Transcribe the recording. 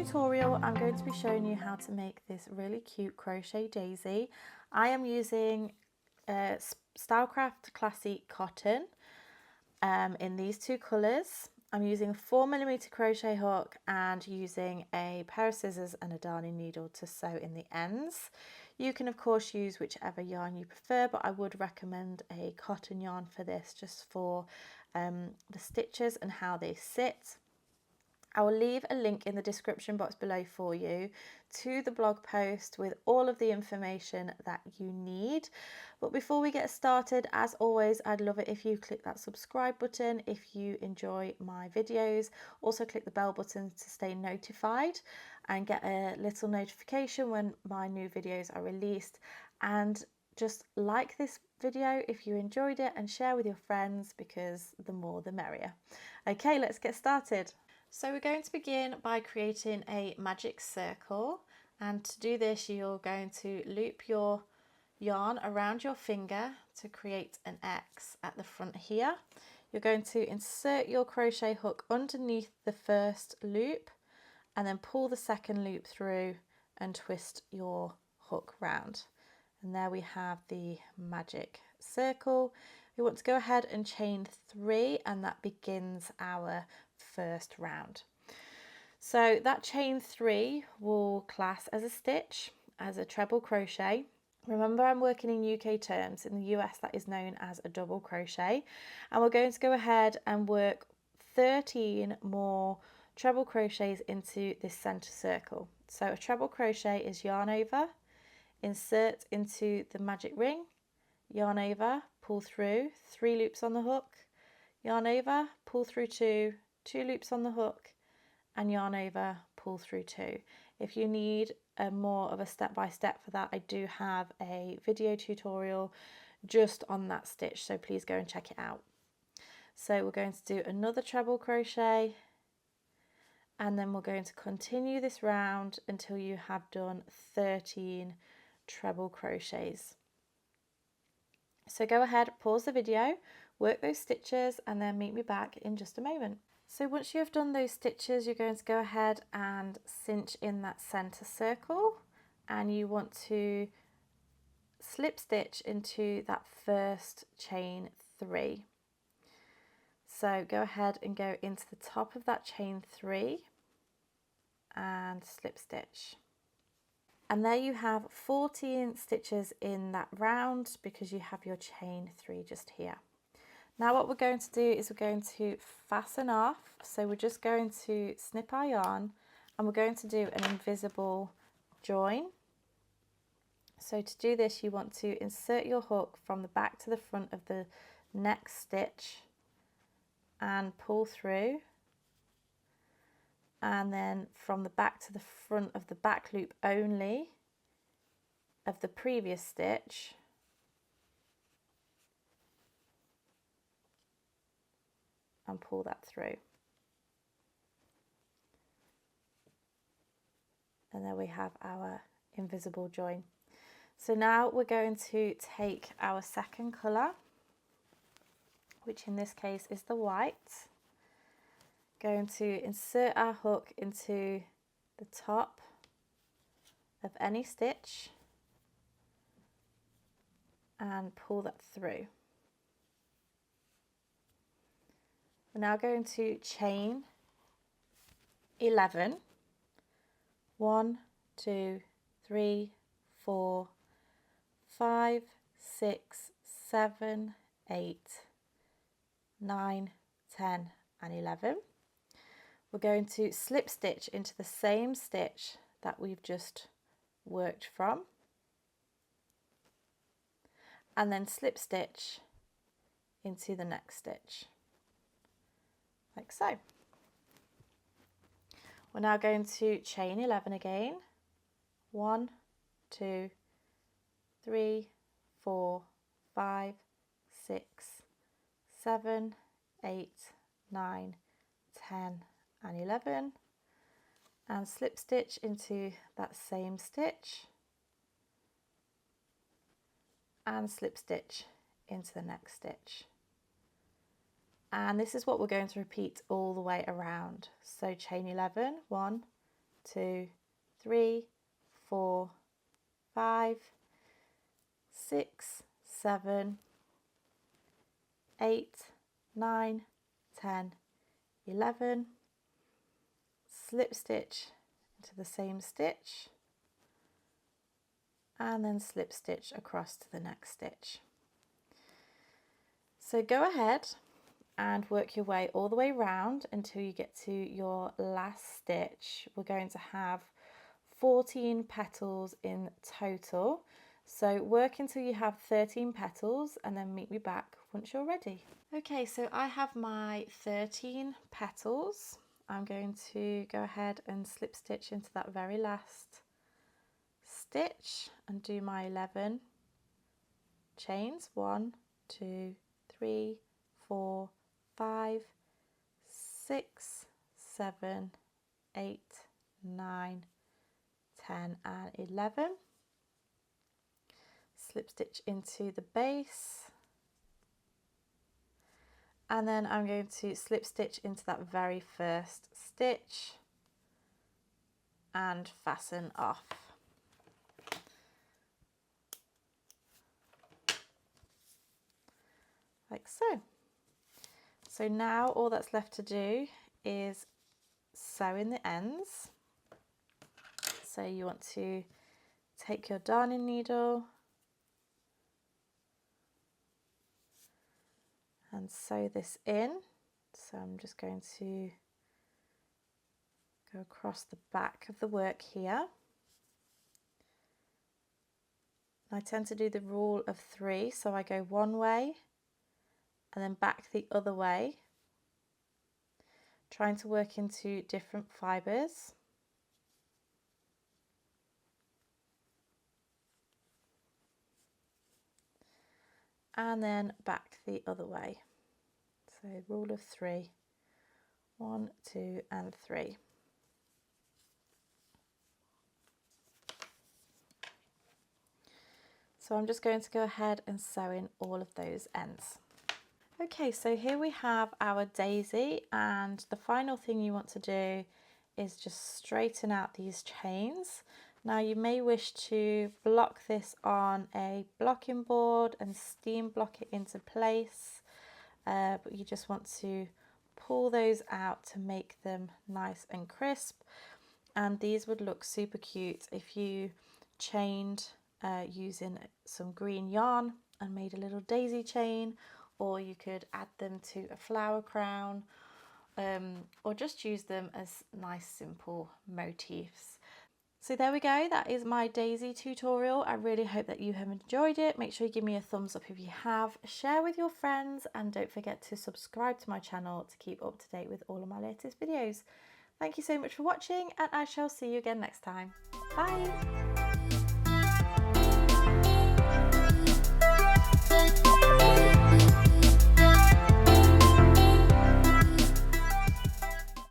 tutorial I'm going to be showing you how to make this really cute crochet daisy. I am using Stylecraft Classic Cotton in these two colours. I'm using a 4mm crochet hook and using a pair of scissors and a darning needle to sew in the ends. You can of course use whichever yarn you prefer, but I would recommend a cotton yarn for this, just for the stitches and how they sit. I will leave a link in the description box below for you to the blog post with all of the information that you need. But before we get started, as always, I'd love it if you click that subscribe button if you enjoy my videos. Also click the bell button to stay notified and get a little notification when my new videos are released. And just like this video if you enjoyed it and share with your friends, because the more the merrier. Okay, let's get started. So we're going to begin by creating a magic circle, and to do this you're going to loop your yarn around your finger to create an X at the front here. You're going to insert your crochet hook underneath the first loop and then pull the second loop through and twist your hook round. And there we have the magic circle. We want to go ahead and chain 3, and that begins our first round. So that chain 3 will class as a stitch, as a treble crochet. Remember, I'm working in UK terms. In the US that is known as a double crochet, and we're going to go ahead and work 13 more treble crochets into this center circle. So a treble crochet is yarn over, insert into the magic ring, yarn over, pull through, 3 loops on the hook, yarn over, pull through 2 loops on the hook, and yarn over, pull through 2. If you need more of a step-by-step for that, I do have a video tutorial just on that stitch, so please go and check it out. So we're going to do another treble crochet, and then we're going to continue this round until you have done 13 treble crochets. So go ahead, pause the video, work those stitches, and then meet me back in just a moment. So once you have done those stitches, you're going to go ahead and cinch in that center circle, and you want to slip stitch into that first chain 3. So go ahead and go into the top of that chain 3 and slip stitch. And there you have 14 stitches in that round, because you have your chain 3 just here. Now what we're going to do is we're going to fasten off. So we're just going to snip our yarn and we're going to do an invisible join. So to do this, you want to insert your hook from the back to the front of the next stitch and pull through, and then from the back to the front of the back loop only of the previous stitch, and pull that through. And there we have our invisible join. So now we're going to take our second colour, which in this case is the white. Going to insert our hook into the top of any stitch and pull that through. We're now going to chain 11. 1, 2, 3, 4, 5, 6, 7, 8, 9, 10 and 11. We're going to slip stitch into the same stitch that we've just worked from, and then slip stitch into the next stitch, like so. We're now going to chain 11 again. 1, 2, 3, 4, 5, 6, 7, 8, 9, 10 and 11, and slip stitch into that same stitch and slip stitch into the next stitch. And this is what we're going to repeat all the way around. So chain 11, 1, 2, 3, 4, 5, 6, 7, 8, 9, 10, 11, slip stitch into the same stitch, and then slip stitch across to the next stitch. So go ahead and work your way all the way round until you get to your last stitch. We're going to have 14 petals in total. So work until you have 13 petals and then meet me back once you're ready. Okay, so I have my 13 petals. I'm going to go ahead and slip stitch into that very last stitch and do my 11 chains. 1, 2, 3, 4, 5, 6, 7, 8, 9, 10 and 11. Slip stitch into the base, and then I'm going to slip stitch into that very first stitch and fasten off. Like so. So now all that's left to do is sew in the ends. So you want to take your darning needle and sew this in. So I'm just going to go across the back of the work here. I tend to do the rule of 3, so I go one way and then back the other way, trying to work into different fibres. And then back the other way. So rule of 3, 1, 2 and 3. So I'm just going to go ahead and sew in all of those ends. Okay, so here we have our daisy, and the final thing you want to do is just straighten out these chains. Now you may wish to block this on a blocking board and steam block it into place, but you just want to pull those out to make them nice and crisp, and these would look super cute if you chained using some green yarn and made a little daisy chain, or you could add them to a flower crown, or just use them as nice simple motifs. So there we go, that is my daisy tutorial. I really hope that you have enjoyed it. Make sure you give me a thumbs up if you have, share with your friends, and don't forget to subscribe to my channel to keep up to date with all of my latest videos. Thank you so much for watching, and I shall see you again next time. Bye!